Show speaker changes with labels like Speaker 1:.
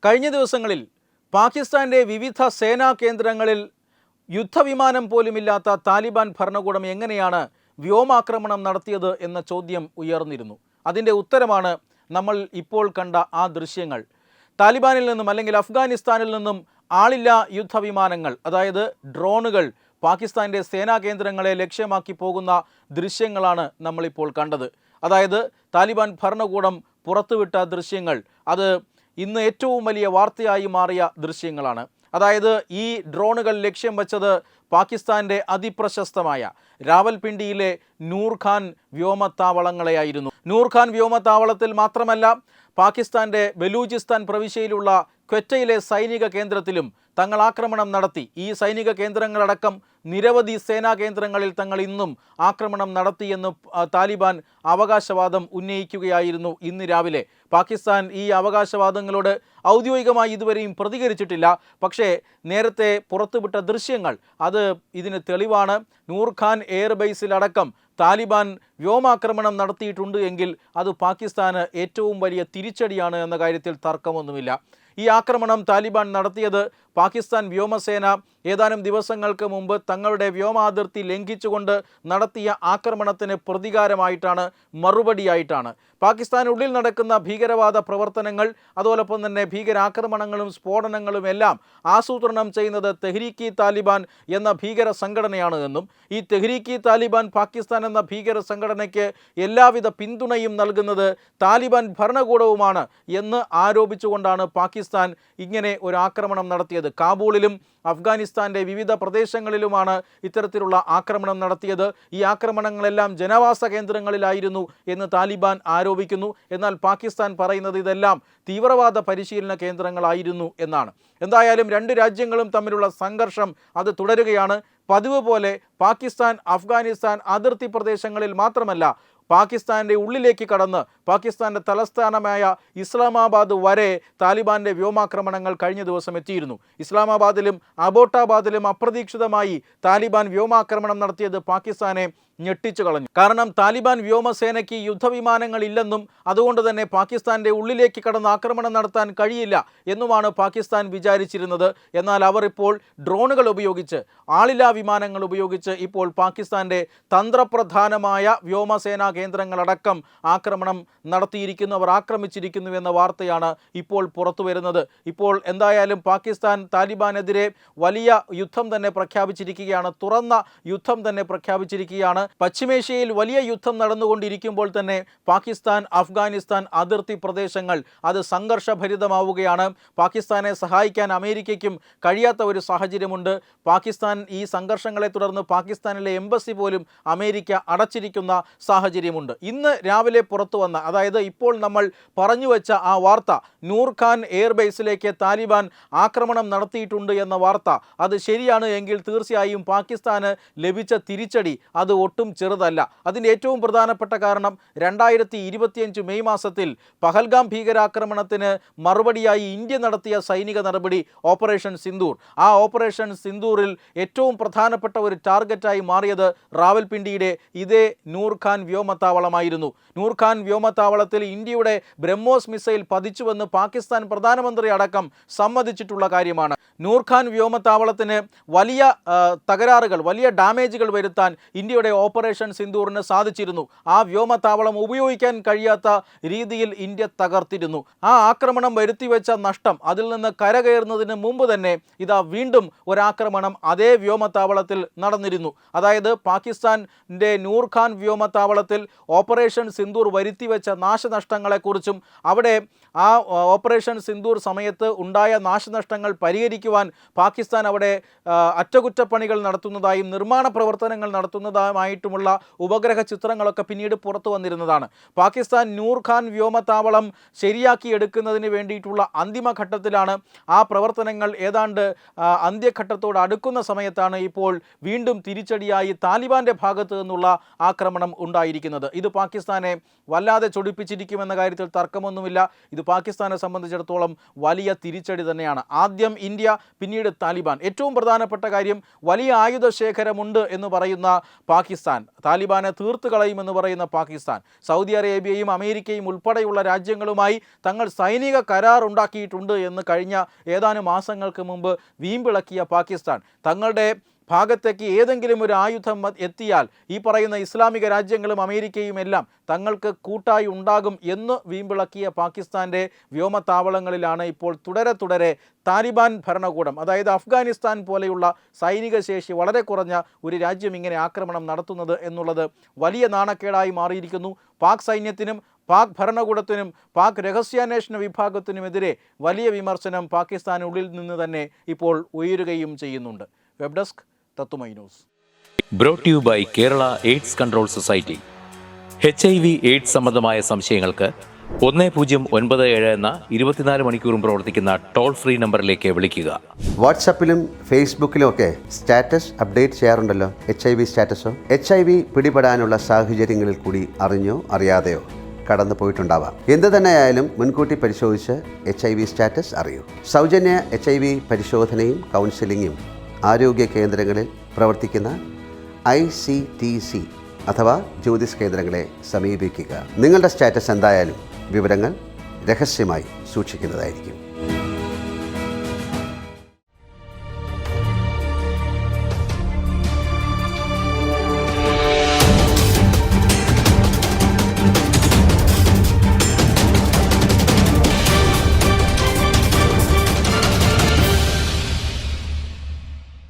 Speaker 1: കഴിഞ്ഞ ദിവസങ്ങളിൽ പാകിസ്ഥാൻ്റെ വിവിധ സേനാ കേന്ദ്രങ്ങളിൽ യുദ്ധവിമാനം പോലുമില്ലാത്ത താലിബാൻ ഭരണകൂടം എങ്ങനെയാണ് വ്യോമാക്രമണം നടത്തിയത് എന്ന ചോദ്യം ഉയർന്നിരുന്നു. അതിൻ്റെ ഉത്തരമാണ് നമ്മൾ ഇപ്പോൾ കണ്ട ആ ദൃശ്യങ്ങൾ. താലിബാനിൽ നിന്നും അല്ലെങ്കിൽ അഫ്ഗാനിസ്ഥാനിൽ നിന്നും ആളില്ലാ യുദ്ധവിമാനങ്ങൾ, അതായത് ഡ്രോണുകൾ, പാകിസ്ഥാൻ്റെ സേനാ കേന്ദ്രങ്ങളെ ലക്ഷ്യമാക്കി പോകുന്ന ദൃശ്യങ്ങളാണ് നമ്മളിപ്പോൾ കണ്ടത്. അതായത് താലിബാൻ ഭരണകൂടം പുറത്തുവിട്ട ദൃശ്യങ്ങൾ, അത് ഇന്ന് ഏറ്റവും വലിയ വാർത്തയായി മാറിയ ദൃശ്യങ്ങളാണ്. അതായത് ഈ ഡ്രോണുകൾ ലക്ഷ്യം വച്ചത് പാകിസ്ഥാൻ്റെ അതിപ്രശസ്തമായ രാവൽപിണ്ടിയിലെ നൂർഖാൻ വ്യോമത്താവളങ്ങളെയായിരുന്നു. നൂർഖാൻ വ്യോമത്താവളത്തിൽ മാത്രമല്ല, പാകിസ്ഥാൻ്റെ ബലൂചിസ്ഥാൻ പ്രവിശ്യയിലുള്ള ക്വറ്റയിലെ സൈനിക കേന്ദ്രത്തിലും തങ്ങൾ ആക്രമണം നടത്തി. ഈ സൈനിക കേന്ദ്രങ്ങളടക്കം നിരവധി സേനാ കേന്ദ്രങ്ങളിൽ തങ്ങൾ ഇന്നും ആക്രമണം നടത്തിയെന്ന് താലിബാൻ അവകാശവാദം ഉന്നയിക്കുകയായിരുന്നു ഇന്ന് രാവിലെ. പാകിസ്ഥാൻ ഈ അവകാശവാദങ്ങളോട് ഔദ്യോഗികമായി ഇതുവരെയും പ്രതികരിച്ചിട്ടില്ല. പക്ഷേ നേരത്തെ പുറത്തുവിട്ട ദൃശ്യങ്ങൾ അത് ഇതിന് തെളിവാണ്. നൂർഖാൻ എയർബേസിലടക്കം താലിബാൻ വ്യോമാക്രമണം നടത്തിയിട്ടുണ്ട് എങ്കിൽ അത് പാകിസ്ഥാന് ഏറ്റവും വലിയ തിരിച്ചടിയാണ് എന്ന കാര്യത്തിൽ തർക്കമൊന്നുമില്ല. ഈ ആക്രമണം താലിബാൻ നടത്തിയത് പാകിസ്ഥാൻ വ്യോമസേന ഏതാനും ദിവസങ്ങൾക്ക് മുമ്പ് തങ്ങളുടെ വ്യോമാതിർത്തി ലംഘിച്ചുകൊണ്ട് നടത്തിയ ആക്രമണത്തിന് പ്രതികാരമായിട്ടാണ്, മറുപടിയായിട്ടാണ്. പാകിസ്ഥാനുള്ളിൽ നടക്കുന്ന ഭീകരവാദ പ്രവർത്തനങ്ങൾ, അതോടൊപ്പം തന്നെ ഭീകരാക്രമണങ്ങളും സ്ഫോടനങ്ങളും എല്ലാം ആസൂത്രണം ചെയ്യുന്നത് തെഹ്രീക്ക് താലിബാൻ എന്ന ഭീകര സംഘടനയാണ് എന്നും ഈ തെഹ്രീക്ക് താലിബാൻ പാകിസ്ഥാൻ എന്ന ഭീകര സംഘടനയ്ക്ക് എല്ലാവിധ പിന്തുണയും നൽകുന്നത് താലിബാൻ ഭരണകൂടവുമാണ് എന്ന് ആരോപിച്ചുകൊണ്ടാണ് പാകിസ്ഥാൻ ഇങ്ങനെ ഒരു ആക്രമണം നടത്തിയത്. കാബൂളിലും അഫ്ഗാനിസ്ഥാൻ്റെ വിവിധ പ്രദേശങ്ങളിലുമാണ് ഇത്തരത്തിലുള്ള ആക്രമണം നടത്തിയത്. ഈ ആക്രമണങ്ങളെല്ലാം ജനവാസ കേന്ദ്രങ്ങളിലായിരുന്നു എന്ന് താലിബാൻ ആരോപിക്കുന്നു. എന്നാൽ പാകിസ്ഥാൻ പറയുന്നത് ഇതെല്ലാം തീവ്രവാദ പരിശീലന കേന്ദ്രങ്ങളായിരുന്നു എന്നാണ്. എന്തായാലും രണ്ട് രാജ്യങ്ങളും തമ്മിലുള്ള സംഘർഷം അത് തുടരുകയാണ്. പതിവ് പോലെ പാകിസ്ഥാൻ അഫ്ഗാനിസ്ഥാൻ അതിർത്തി പ്രദേശങ്ങളിൽ മാത്രമല്ല, പാകിസ്ഥാൻ്റെ ഉള്ളിലേക്ക് കടന്ന് പാകിസ്ഥാൻ്റെ തലസ്ഥാനമായ ഇസ്ലാമാബാദ് വരെ താലിബാൻ്റെ വ്യോമാക്രമണങ്ങൾ കഴിഞ്ഞ ദിവസം എത്തിയിരുന്നു. ഇസ്ലാമാബാദിലും അബോട്ടാബാദിലും അപ്രതീക്ഷിതമായി താലിബാൻ വ്യോമാക്രമണം നടത്തിയത് പാകിസ്ഥാനെ ഞെട്ടിച്ചു കളഞ്ഞു. കാരണം താലിബാൻ വ്യോമസേനയ്ക്ക് യുദ്ധവിമാനങ്ങൾ ഇല്ലെന്നും അതുകൊണ്ട് തന്നെ പാകിസ്ഥാൻ്റെ ഉള്ളിലേക്ക് കടന്ന് ആക്രമണം നടത്താൻ കഴിയില്ല എന്നുമാണ് പാകിസ്ഥാൻ വിചാരിച്ചിരുന്നത്. എന്നാൽ അവർ ഇപ്പോൾ ഡ്രോണുകൾ ഉപയോഗിച്ച്, ആളില്ലാ വിമാനങ്ങൾ ഉപയോഗിച്ച് ഇപ്പോൾ പാകിസ്ഥാൻ്റെ തന്ത്രപ്രധാനമായ വ്യോമസേനാ കേന്ദ്രങ്ങളടക്കം ആക്രമണം നടത്തിയിരിക്കുന്നു, അവർ ആക്രമിച്ചിരിക്കുന്നു എന്ന വാർത്തയാണ് ഇപ്പോൾ പുറത്തു വരുന്നത്. ഇപ്പോൾ എന്തായാലും പാകിസ്ഥാൻ താലിബാനെതിരെ വലിയ യുദ്ധം തന്നെ പ്രഖ്യാപിച്ചിരിക്കുകയാണ്, തുറന്ന യുദ്ധം തന്നെ പ്രഖ്യാപിച്ചിരിക്കുകയാണ്. പശ്ചിമേഷ്യയിൽ വലിയ യുദ്ധം നടന്നുകൊണ്ടിരിക്കുമ്പോൾ തന്നെ പാകിസ്ഥാൻ അഫ്ഗാനിസ്ഥാൻ അതിർത്തി പ്രദേശങ്ങൾ അത് സംഘർഷഭരിതമാവുകയാണ്. പാകിസ്ഥാനെ സഹായിക്കാൻ അമേരിക്കയ്ക്കും കഴിയാത്ത ഒരു സാഹചര്യമുണ്ട്. പാകിസ്ഥാൻ ഈ സംഘർഷങ്ങളെ തുടർന്ന് പാകിസ്ഥാനിലെ എംബസി പോലും അമേരിക്ക അടച്ചിരിക്കുന്ന സാഹചര്യമുണ്ട്. ഇന്ന് രാവിലെ പുറത്തു വന്ന, അതായത് ഇപ്പോൾ നമ്മൾ പറഞ്ഞു വെച്ച ആ വാർത്ത, നൂർഖാൻ എയർബേസിലേക്ക് താലിബാൻ ആക്രമണം നടത്തിയിട്ടുണ്ട് എന്ന വാർത്ത, അത് ശരിയാണ് എങ്കിൽ തീർച്ചയായും പാകിസ്ഥാന് ലഭിച്ച തിരിച്ചടി അത് ഒട്ടും ചെറുതല്ല. അതിൻ്റെ ഏറ്റവും പ്രധാനപ്പെട്ട കാരണം 2025 മെയ് മാസത്തിൽ പഹൽഗാം ഭീകരാക്രമണത്തിന് മറുപടിയായി ഇന്ത്യ നടത്തിയ സൈനിക നടപടി ഓപ്പറേഷൻ സിന്ദൂർ. ആ ഓപ്പറേഷൻ സിന്ദൂറിൽ ഏറ്റവും പ്രധാനപ്പെട്ട ഒരു ടാർഗറ്റായി മാറിയത് റാവൽപിണ്ടിയുടെ ഇതേ നൂർഖാൻ വ്യോമത്താവളമായിരുന്നു. നൂർഖാൻ വ്യോമത്താവളത്തിൽ ഇന്ത്യയുടെ ബ്രഹ്മോസ് മിസൈൽ പതിച്ചുവെന്ന് പാകിസ്ഥാൻ പ്രധാനമന്ത്രി അടക്കം സമ്മതിച്ചിട്ടുള്ള കാര്യമാണ്. നൂർഖാൻ വ്യോമത്താവളത്തിന് വലിയ തകരാറുകൾ, വലിയ ഡാമേജുകൾ വരുത്താൻ ഇന്ത്യയുടെ ഓപ്പറേഷൻ സിന്ദൂറിന് സാധിച്ചിരുന്നു. ആ വ്യോമത്താവളം ഉപയോഗിക്കാൻ കഴിയാത്ത രീതിയിൽ ഇന്ത്യ തകർത്തിരുന്നു. ആ ആക്രമണം വരുത്തിവെച്ച നഷ്ടം, അതിൽ നിന്ന് കരകയറുന്നതിന് മുമ്പ് തന്നെ ഇതാ വീണ്ടും ഒരാക്രമണം അതേ വ്യോമത്താവളത്തിൽ നടന്നിരുന്നു. അതായത് പാകിസ്ഥാൻ്റെ നൂർഖാൻ വ്യോമത്താവളത്തിൽ ഓപ്പറേഷൻ സിന്ദൂർ വരുത്തിവെച്ച നാശനഷ്ടങ്ങളെക്കുറിച്ചും അവിടെ ആ ഓപ്പറേഷൻ സിന്ദൂർ സമയത്ത് ഉണ്ടായ നാശനഷ്ടങ്ങൾ പരിഹരിക്കുവാൻ പാകിസ്ഥാൻ അവിടെ അറ്റകുറ്റപ്പണികൾ നടത്തുന്നതായും നിർമ്മാണ പ്രവർത്തനങ്ങൾ നടത്തുന്നതായിട്ടുമുള്ള ഉപഗ്രഹ ചിത്രങ്ങളൊക്കെ പിന്നീട് പുറത്തു വന്നിരുന്നതാണ്. പാകിസ്ഥാൻ നൂർഖാൻ വ്യോമത്താവളം ശരിയാക്കിയെടുക്കുന്നതിന് വേണ്ടിയിട്ടുള്ള അന്തിമഘട്ടത്തിലാണ്. ആ പ്രവർത്തനങ്ങൾ ഏതാണ്ട് അന്ത്യഘട്ടത്തോട് അടുക്കുന്ന സമയത്താണ് ഇപ്പോൾ വീണ്ടും തിരിച്ചടിയായി താലിബാൻ്റെ ഭാഗത്തു നിന്നുള്ള ആക്രമണം ഉണ്ടായിരിക്കുന്നത്. ഇത് പാകിസ്ഥാനെ വല്ലാതെ ചൊടിപ്പിച്ചിരിക്കുമെന്ന കാര്യത്തിൽ തർക്കമൊന്നുമില്ല. ഇത് ഇത് പാകിസ്ഥാനെ സംബന്ധിച്ചിടത്തോളം വലിയ തിരിച്ചടി തന്നെയാണ്. ആദ്യം ഇന്ത്യ, പിന്നീട് താലിബാൻ. ഏറ്റവും പ്രധാനപ്പെട്ട കാര്യം, വലിയ ആയുധ ശേഖരമുണ്ട് എന്ന് പറയുന്ന പാകിസ്ഥാൻ, താലിബാനെ തീർത്ത് കളയുമെന്ന് പറയുന്ന പാകിസ്ഥാൻ, സൗദി അറേബ്യയും അമേരിക്കയും ഉൾപ്പെടെയുള്ള രാജ്യങ്ങളുമായി തങ്ങൾ സൈനിക കരാർ ഉണ്ടാക്കിയിട്ടുണ്ട് എന്ന് കഴിഞ്ഞ ഏതാനും മാസങ്ങൾക്ക് മുമ്പ് വീമ്പിളക്കിയ പാകിസ്ഥാൻ, തങ്ങളുടെ ഭാഗത്തേക്ക് ഏതെങ്കിലും ഒരു ആയുധം എത്തിയാൽ ഈ പറയുന്ന ഇസ്ലാമിക രാജ്യങ്ങളും അമേരിക്കയും എല്ലാം തങ്ങൾക്ക് കൂട്ടായി ഉണ്ടാകും എന്ന് വീമ്പിളക്കിയ പാകിസ്ഥാൻ്റെ വ്യോമത്താവളങ്ങളിലാണ് ഇപ്പോൾ തുടരെ താലിബാൻ ഭരണകൂടം, അതായത് അഫ്ഗാനിസ്ഥാൻ പോലെയുള്ള സൈനിക ശേഷി വളരെ കുറഞ്ഞ ഒരു രാജ്യം ഇങ്ങനെ ആക്രമണം നടത്തുന്നത് എന്നുള്ളത് വലിയ നാണക്കേടായി മാറിയിരിക്കുന്നു. പാക് സൈന്യത്തിനും പാക് ഭരണകൂടത്തിനും പാക് രഹസ്യാന്വേഷണ വിഭാഗത്തിനുമെതിരെ വലിയ വിമർശനം പാകിസ്ഥാനുള്ളിൽ നിന്ന് തന്നെ ഇപ്പോൾ ഉയരുകയും ചെയ്യുന്നുണ്ട്. വെബ് ഡെസ്ക് തത്തുമൈ news.
Speaker 2: Brought you by Kerala AIDS control society. HIV AIDS സംബന്ധമായ സംശയങ്ങൾക്ക് 1097 എന്ന 24 മണിക്കൂറും പ്രവർത്തിക്കുന്ന ടോൾ ഫ്രീ നമ്പറിലേക്ക് വിളിക്കുക.
Speaker 3: വാട്സാപ്പിലും ഫേസ്ബുക്കിലും ഒക്കെ സ്റ്റാറ്റസ് അപ്ഡേറ്റ് ചെയ്യാറുണ്ടല്ലോ. HIV സ്റ്റാറ്റസോ HIV പിടിപെടാനുള്ള സാഹചര്യങ്ങളിൽ കൂടി അറിഞ്ഞോ അറിയാതെയോ കടന്നു പോയിട്ടുണ്ടാവാം. എന്ത് തന്നെയായാലും മുൻകൂട്ടി പരിശോധിച്ച് HIV സ്റ്റാറ്റസ് അറിയൂ. സൗജന്യ HIV പരിശോധനയും കൗൺസിലിങ്ങും ആരോഗ്യ കേന്ദ്രങ്ങളിൽ പ്രവർത്തിക്കുന്ന ICTC അഥവാ ജ്യോതിസ് കേന്ദ്രങ്ങളെ സമീപിക്കുക. നിങ്ങളുടെ സ്റ്റാറ്റസ് എന്തായാലും വിവരങ്ങൾ രഹസ്യമായി സൂക്ഷിക്കുന്നതായിരിക്കും.